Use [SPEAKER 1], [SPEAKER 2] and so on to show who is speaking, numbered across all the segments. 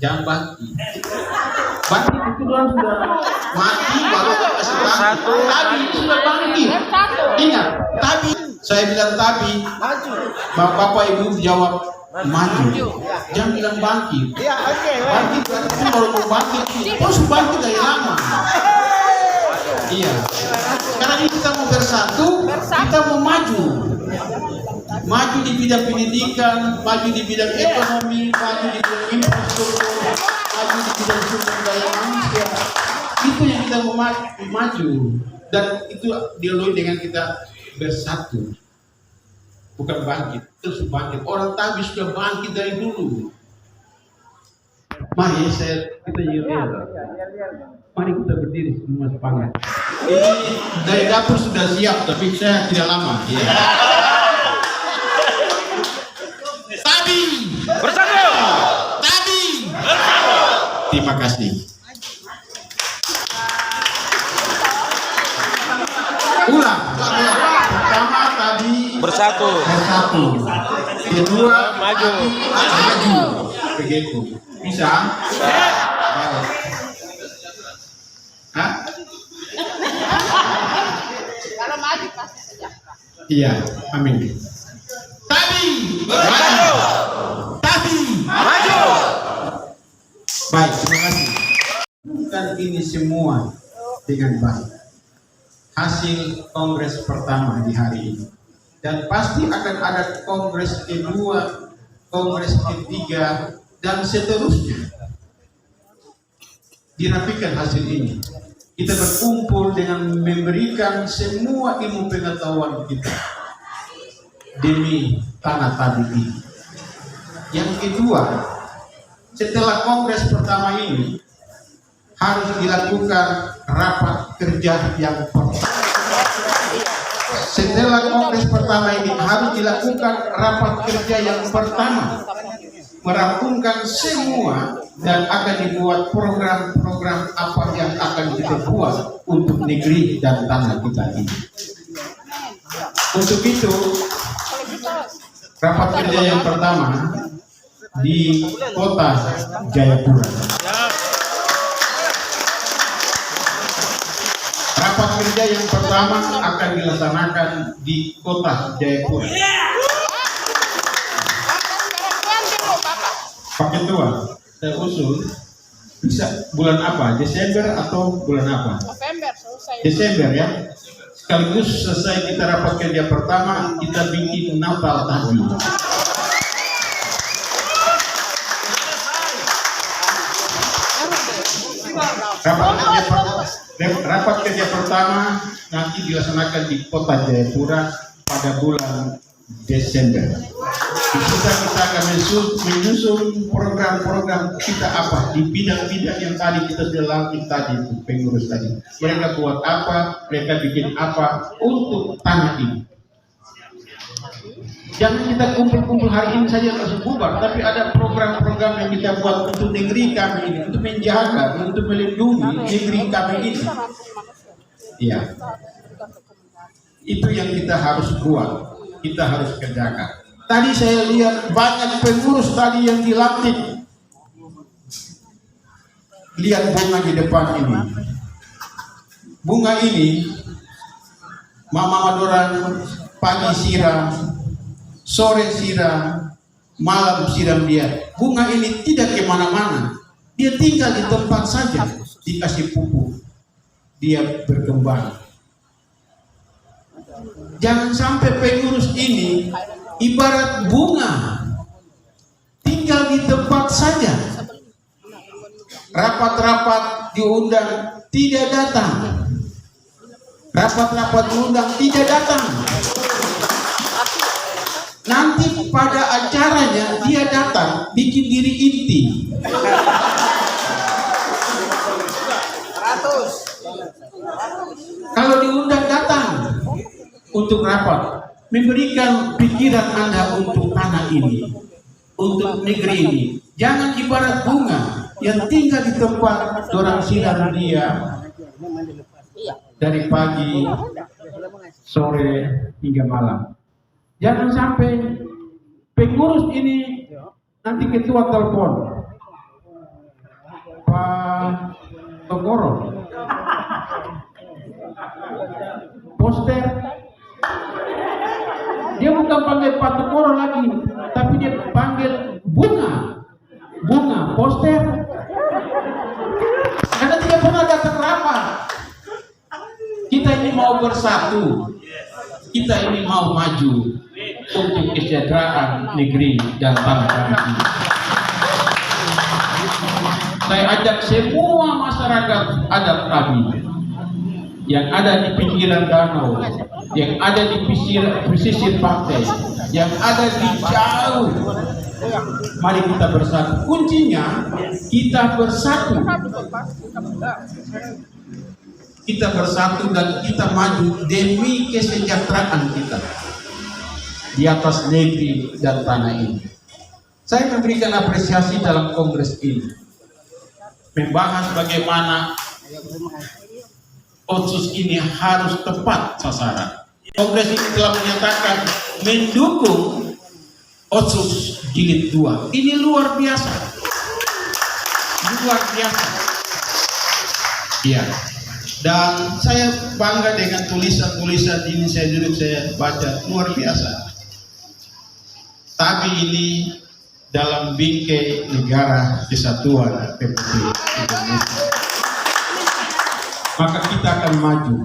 [SPEAKER 1] jangan bangkit. Bangkit itu orang sudah mati baru kasih bangkit. Tadi sudah bangkit. Ingat, tadi saya bilang tadi, bapak ibu jawab maju. Jangan bilang bangkit. Bangkit berarti baru mau bangkit. Harus bangkit dari lama. Iya. Karena ini kita mau bersatu, kita mau maju. Maju di bidang pendidikan, maju di bidang ekonomi, maju di bidang infrastruktur, maju di bidang sumber daya manusia. Itu yang kita mau maju. Dan itu dilalui dengan kita bersatu. Bukan bangkit, terus bangkit. Orang tadi sudah bangkit dari dulu. Mari kita yel-yel. Mari kita berdiri semua semangat. Ini dari dapur sudah siap, tapi saya tidak lama. Ya. Tadi bersatu. Tadi bersatu. Terima kasih. Ulang. Pertama tadi bersatu. Kedua maju. Begitu. Bisa? Hah?
[SPEAKER 2] Kalau maju pasti sejahtera.
[SPEAKER 1] Iya, amin. Tadi maju. Tadi maju. Baik, terima kasih. Bukan ini semua dengan baik. Hasil kongres pertama di hari ini. Dan pasti akan ada kongres kedua, kongres ketiga, dan seterusnya. Dirapikan hasil ini. Kita berkumpul dengan memberikan semua ilmu pengetahuan kita demi tanah tadi ini. Yang kedua, setelah kongres pertama ini harus dilakukan rapat kerja yang pertama. Setelah kongres pertama ini harus dilakukan rapat kerja yang pertama, merampungkan semua dan akan dibuat program-program apa yang akan kita buat untuk negeri dan tanah kita ini. Untuk itu, rapat kerja yang pertama di kota Jayapura. Rapat kerja yang pertama akan dilaksanakan di kota Jayapura. Pak Ketua, saya usul bisa bulan apa? Desember atau bulan apa?
[SPEAKER 2] November selesai.
[SPEAKER 1] Desember ya. Sekaligus selesai kita rapat kerja pertama, kita bikin Natal tadi. Rapat kerja pertama nanti dilaksanakan di kota Jayapura pada bulan Desember. Kita akan menyusun program-program kita apa di bidang-bidang yang tadi kita sudah lalui tadi, pengurus tadi. Mereka buat apa, mereka bikin apa untuk tanah ini. Jangan kita kumpul-kumpul hari ini saja langsung bubar, tapi ada program-program yang kita buat untuk negeri kami ini, untuk menjaga, untuk melindungi negeri kami ini. Iya. Itu yang kita harus buat, kita harus kerjakan. Tadi saya lihat banyak pengurus tadi yang dilantik. Lihat bunga di depan ini. Bunga ini, Mama Madoran pagi siram, sore siram, malam siram dia. Bunga ini tidak kemana-mana. Dia tinggal di tempat saja, dikasih pupuk. Dia berkembang. Jangan sampai pengurus ini ibarat bunga, tinggal di tempat saja. Rapat-rapat diundang, tidak datang. Rapat-rapat diundang, tidak datang. Nanti pada acaranya dia datang, bikin diri inti. Kalau diundang datang untuk rapat, memberikan pikiran Anda untuk tanah ini, untuk negeri ini. Jangan ibarat bunga yang tinggal di tempat orang sinar dia dari pagi, sore hingga malam. Jangan sampai pengurus ini nanti ketua telepon, Tokoro, poster. Dia bukan panggil Pak Tokoro lagi, tapi dia panggil bunga poster. Karena tidak pernah datang rapat. Kita ini mau bersatu, kita ini mau maju untuk kesejahteraan negeri dan bangsa ini. Saya ajak semua masyarakat adat kami yang ada di pinggiran danau, yang ada di pesisir pantai, yang ada di jauh. Mari kita bersatu. Kuncinya kita bersatu. Kita bersatu dan kita maju demi kesejahteraan kita di atas negeri dan tanah ini. Saya memberikan apresiasi dalam kongres ini, membahas bagaimana Otsus ini harus tepat sasaran. Kongres ini telah menyatakan mendukung Otsus jilid 2. Ini luar biasa. Luar biasa. Ya. Dan saya bangga dengan tulisan-tulisan ini, saya duduk saya baca, luar biasa. Tapi ini dalam bingkai Negara Kesatuan Republik Indonesia. Maka kita akan maju,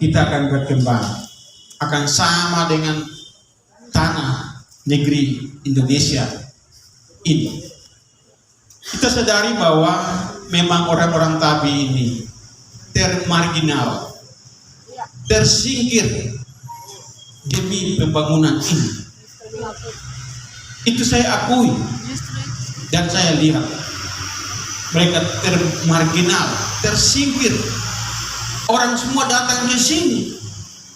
[SPEAKER 1] kita akan berkembang, akan sama dengan tanah negeri Indonesia ini. Kita sadari bahwa memang orang-orang Tabi ini termarginal, tersingkir demi pembangunan ini. Itu saya akui dan saya lihat. Mereka termarginal, tersingkir. Orang semua datang ke sini.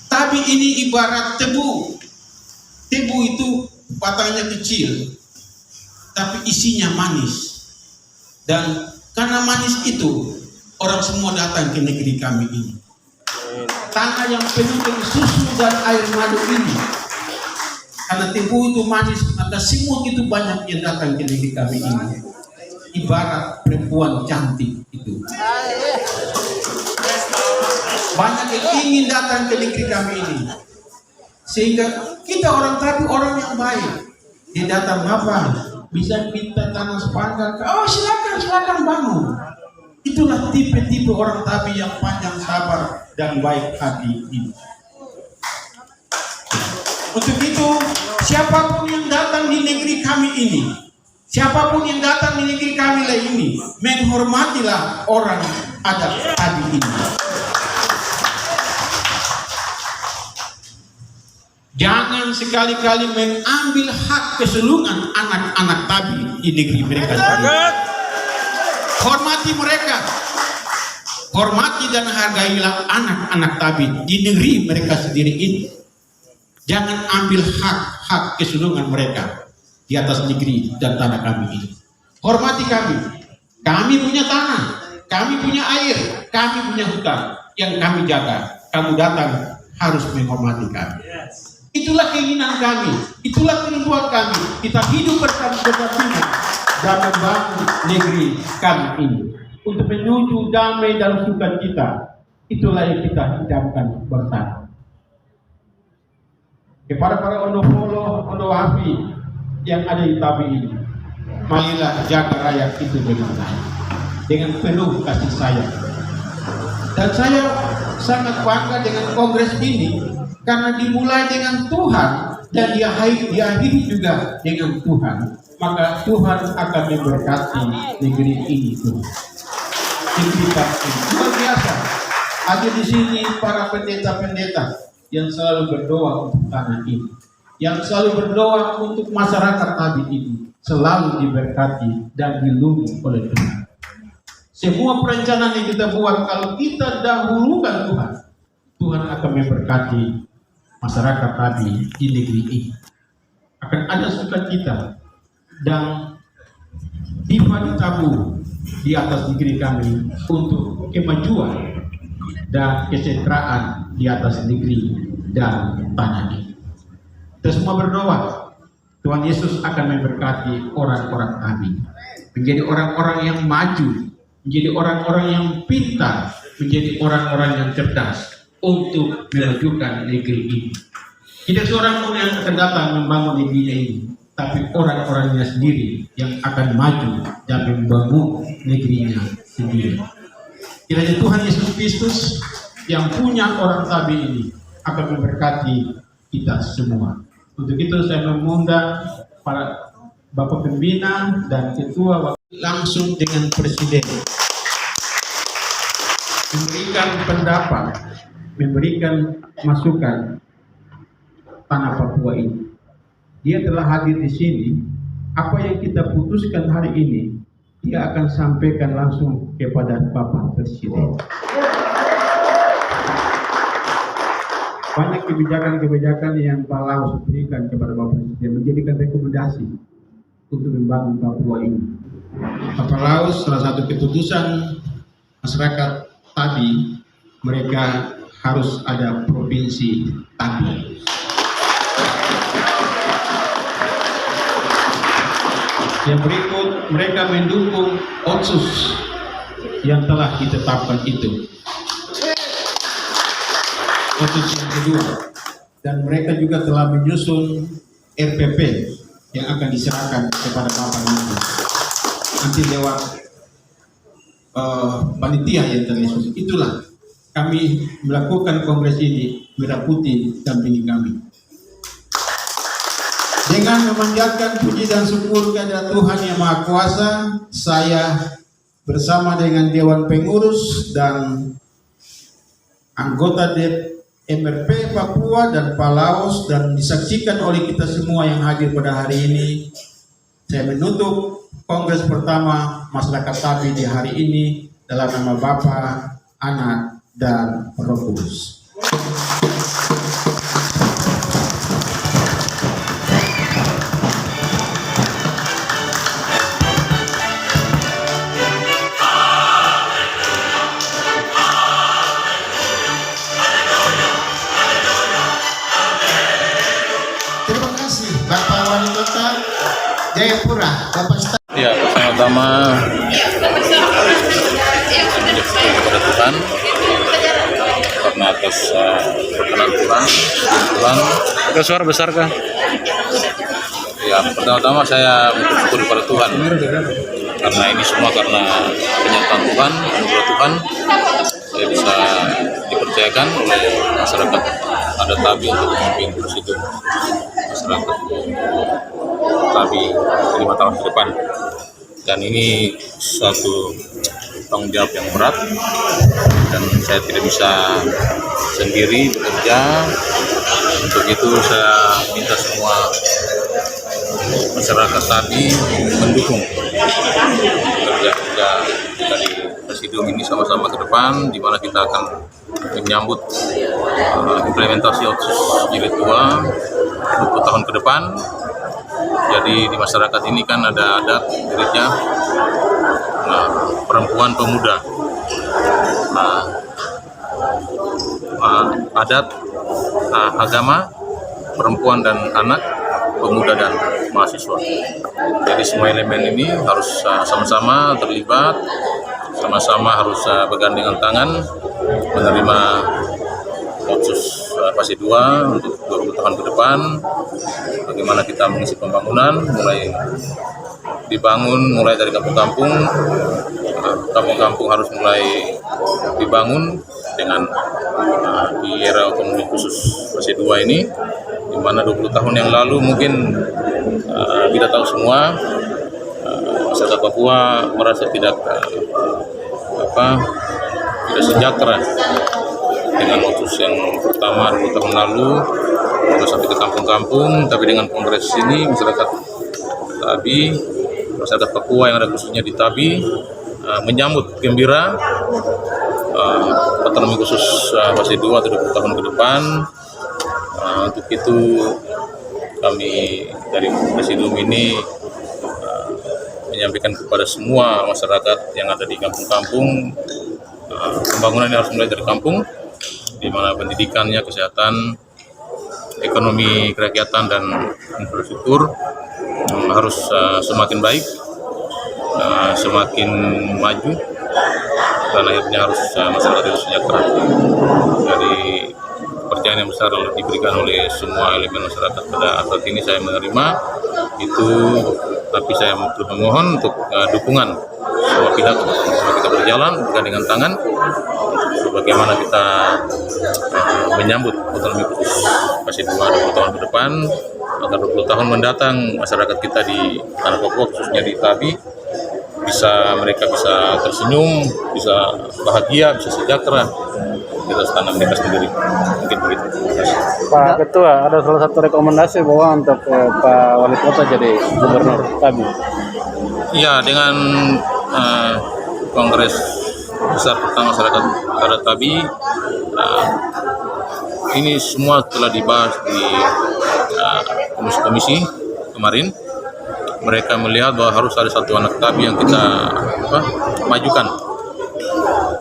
[SPEAKER 1] Tapi ini ibarat tebu. Tebu itu batangnya kecil, tapi isinya manis. Dan karena manis itu, orang semua datang ke negeri kami ini. Tanah yang penuh dengan susu dan air madu ini. Karena tebu itu manis, maka semua itu banyak yang datang ke negeri kami ini. Ibarat perempuan cantik itu. Banyak yang ingin datang ke negeri kami ini. Sehingga kita orang Tabi orang yang baik. Dia datang apa? Bisa minta tanah sepanjang. Oh silakan bangun. Itulah tipe-tipe orang Tabi yang panjang sabar dan baik hati ini. Untuk itu, siapapun yang datang di negeri kami ini, siapapun yang datang di negeri kami ini, menghormatilah orang adat Tabi ini. Jangan sekali-kali mengambil hak keseluruhan anak-anak Tabi di negeri mereka sendiri. Hormati mereka. Hormati dan hargailah anak-anak Tabi di negeri mereka sendiri ini. Jangan ambil hak keseluruhan mereka di atas negeri dan tanah kami ini. Hormati kami. Kami punya tanah, kami punya air, kami punya hutan yang kami jaga. Kamu datang harus menghormati kami. Itulah keinginan kami, itulah kerinduan kami. Kita hidup bersama-sama dan membangun negeri kami ini untuk menuju damai dan sukacita. Itulah yang kita idamkan bersama. Kepada para ondopolo, ondowafi yang ada di Tabi ini, marilah jaga rakyat itu dengan baik, dengan penuh kasih sayang. Dan saya sangat bangga dengan kongres ini karena dimulai dengan Tuhan dan diakhiri juga dengan Tuhan. Maka Tuhan akan memberkati negeri ini Tuhan. Negeri kami luar biasa. Ada di sini para pendeta-pendeta yang selalu berdoa untuk tanah ini, yang selalu berdoa untuk masyarakat Tabi ini, selalu diberkati dan dilindungi oleh Tuhan. Semua perencanaan yang kita buat, kalau kita dahulukan Tuhan, Tuhan akan memberkati masyarakat Tabi di negeri ini. Akan ada sukacita dan tabu di atas negeri kami untuk kemajuan dan kesejahteraan di atas negeri dan tanah ini. Kita semua berdoa, Tuhan Yesus akan memberkati orang-orang Tabi menjadi orang-orang yang maju menjadi orang-orang yang pintar, menjadi orang-orang yang cerdas untuk memajukan negeri ini. Tidak seorang pun yang akan datang membangun negerinya ini, tapi orang-orangnya sendiri yang akan maju dan membangun negerinya sendiri. Kiranya Tuhan Yesus Kristus yang punya orang Tabi ini akan memberkati kita semua. Untuk itu saya mengundang para Bapak Pembina dan Ketua langsung dengan Presiden memberikan pendapat, memberikan masukan tanah Papua ini. Dia telah hadir di sini. Apa yang kita putuskan hari ini, dia akan sampaikan langsung kepada Bapak Presiden. Banyak kebijakan-kebijakan yang Pak Laos berikan kepada Bapak Presiden menjadikan rekomendasi untuk membangun Papua ini. Bapak Laos salah satu keputusan masyarakat Tabi, mereka harus ada provinsi Tabi. Yang berikut, mereka mendukung Otsus yang telah ditetapkan itu. Otsus yang kedua, dan mereka juga telah menyusun RPP yang akan diserahkan kepada Bapak nanti lewat panitia yang terlihat. Itulah kami melakukan kongres ini, Merah Putih dampingi kami. Dengan memanjatkan puji dan syukur kepada Tuhan Yang Maha Kuasa, saya bersama dengan Dewan Pengurus dan anggota MRP Papua dan Pak Laos dan disaksikan oleh kita semua yang hadir pada hari ini, saya menutup kongres pertama masyarakat Tabi di hari ini dalam nama Bapa, Anak, dan Roh Kudus. Terima kasih Bapak Wali Kota Jayapura, Bapak
[SPEAKER 3] Ya, pertama-tama kepada Tuhan karena atas perkenan Tuhan. Ada suara besar kah? Ya, pertama-tama saya bersyukur kepada Tuhan karena ini semua karena penyertaan Tuhan, anugerah Tuhan. Saya bisa dipercayakan oleh masyarakat adat Tabi untuk memimpin Presidium masyarakat Tabi 5 tahun ke depan. Dan ini suatu tanggung jawab yang berat dan saya tidak bisa sendiri bekerja. Untuk itu saya minta semua masyarakat Tabi mendukung kerja-kerja dari Presidium ini sama-sama ke depan, di mana kita akan menyambut implementasi Otsus Jilid 2 20 tahun ke depan. Jadi di masyarakat ini kan ada adat gereja, perempuan pemuda, adat, agama, perempuan dan anak, pemuda dan mahasiswa. Jadi semua elemen ini harus sama-sama terlibat, sama-sama harus bergandengan tangan menerima Otsus fase 2 untuk 20 tahun ke depan. Bagaimana kita mengisi pembangunan, mulai dibangun mulai dari kampung-kampung. Kampung-kampung harus mulai dibangun dengan di era otonomi khusus fase 2 ini, di mana 20 tahun yang lalu mungkin kita tahu semua masyarakat Papua merasa tidak sejahtera dengan Otsus yang pertama 20 tahun lalu, sampai ke kampung-kampung. Tapi dengan kongres ini masyarakat Tabi, masyarakat Papua yang ada khususnya di Tabi menyambut gembira otonomi khusus fase 2 atau 20 tahun ke depan. Untuk itu kami dari Presidium ini menyampaikan kepada semua masyarakat yang ada di kampung-kampung, pembangunan ini harus mulai dari kampung, di mana pendidikannya, kesehatan, ekonomi kerakyatan dan infrastruktur harus semakin baik, semakin maju, dan akhirnya harus masyarakat itu sejahtera. Dari kepercayaan yang besar yang diberikan oleh semua elemen masyarakat pada saat ini saya menerima itu, tapi saya memohon untuk dukungan semua pihak untuk sama kita berjalan bergandengan tangan bagaimana kita menyambut otonomi khusus Pasir Dua 20 tahun ke depan, agar 20 tahun mendatang masyarakat kita di tanah Papua khususnya di Tabi mereka bisa tersenyum, bisa bahagia, bisa sejahtera di atas tanah mereka sendiri. Mungkin begitu.
[SPEAKER 4] Pak Ketua, ada salah satu rekomendasi bahwa untuk Pak Wali Kota jadi Gubernur Tabi.
[SPEAKER 3] Ya, dengan Kongres Besar pertama masyarakat adat Tabi, ini semua telah dibahas di komisi-komisi kemarin. Mereka melihat bahwa harus ada satu anak Tabi yang kita majukan.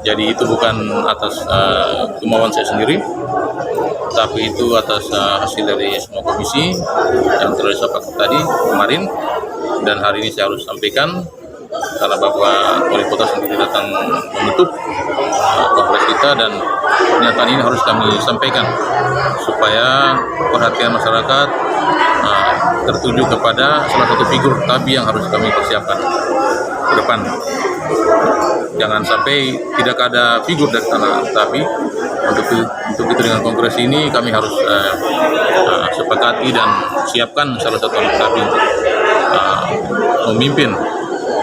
[SPEAKER 3] Jadi itu bukan atas kemauan saya sendiri, tapi itu atas hasil dari semua komisi yang telah disepakat tadi kemarin, dan hari ini saya harus sampaikan karena Bapak Wali Kota sendiri datang menutup kongres kita, dan pernyataan ini harus kami sampaikan supaya perhatian masyarakat tertuju kepada salah satu figur Tabi yang harus kami persiapkan ke depan. Jangan sampai tidak ada figur dari tanah Tabi. Untuk itu dengan kongres ini kami harus sepakati dan siapkan salah satu anak Tabi untuk memimpin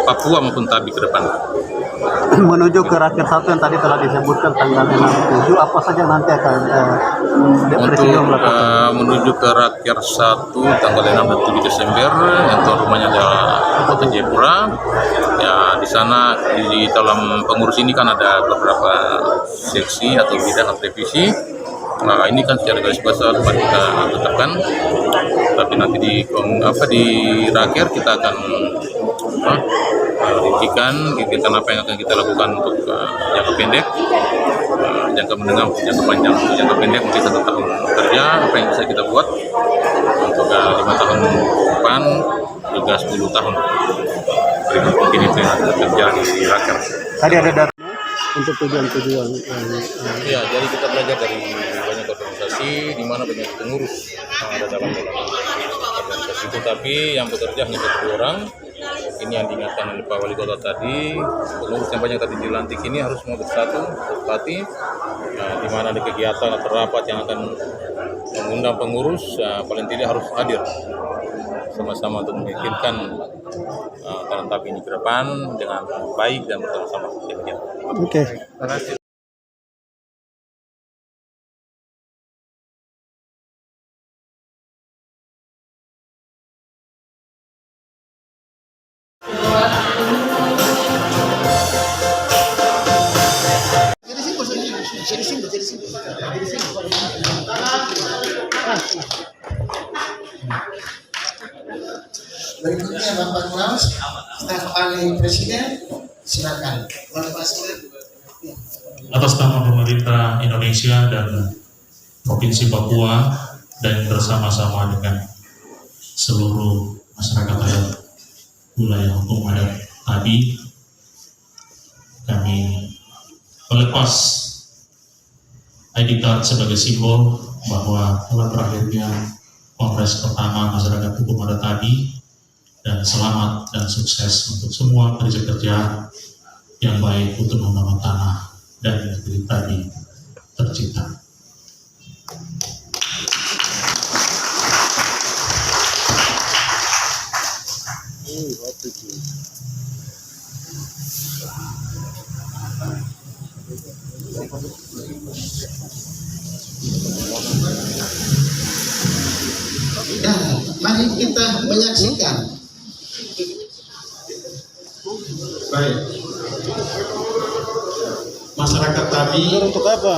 [SPEAKER 3] Papua maupun Tabi ke depan.
[SPEAKER 4] Menuju ke rakyat satu yang tadi telah disebutkan tanggal 6-7, apa saja nanti akan Presidium
[SPEAKER 3] untuk
[SPEAKER 4] melakukan?
[SPEAKER 3] menuju ke rakyat 1 tanggal 6 dan 7 Desember yang tuan rumahnya adalah Kota Jayapura. Ya, di sana di dalam pengurus ini kan ada beberapa seksi atau bidang atau divisi. Nah, ini kan secara garis besar dapat kita tetapkan, tapi nanti di rakyat kita akan rincikan kegiatan apa yang akan kita lakukan untuk jangka pendek, jangka menengah, jangka panjang. Jangka pendek mungkin 1 tahun kerja, apa yang bisa kita buat untuk 5 tahun depan, juga 10 tahun berikut, mungkin itu yang akan terjadi di rakyat.
[SPEAKER 4] Tadi ada data untuk tujuan-tujuan.
[SPEAKER 3] Ya, jadi kita belajar dari banyak organisasi di mana banyak pengurus yang ada dalam organisasi itu, tapi yang bekerja hanya 1 orang. Ini yang diingatkan oleh Pak Wali Kota tadi, pengurus yang banyak tadi dilantik ini harus semua bersatu, berpati, di mana ada kegiatan atau rapat yang akan mengundang pengurus, paling tidak harus hadir sama-sama untuk memikirkan tanah Tabi ini ke depan dengan baik dan bersama-sama.
[SPEAKER 4] Oke.
[SPEAKER 3] Terima kasih.
[SPEAKER 1] Berikutnya Bapak Klaus, staf ahli Presiden, silakan. Bapak Presiden.
[SPEAKER 5] Atas nama pemerintah Indonesia dan Provinsi Papua dan bersama-sama dengan seluruh masyarakat adat wilayah hukum adat Tabi, kami melepas ID card sebagai simbol bahwa telah berakhirnya Kongres pertama masyarakat hukum adat Tabi, dan selamat dan sukses untuk semua kerja-kerja yang baik untuk membangun tanah dan negeri Tabi tercipta.
[SPEAKER 1] Ya, mari kita menyaksikan. Baik. Masyarakat Tabi
[SPEAKER 4] Untuk apa?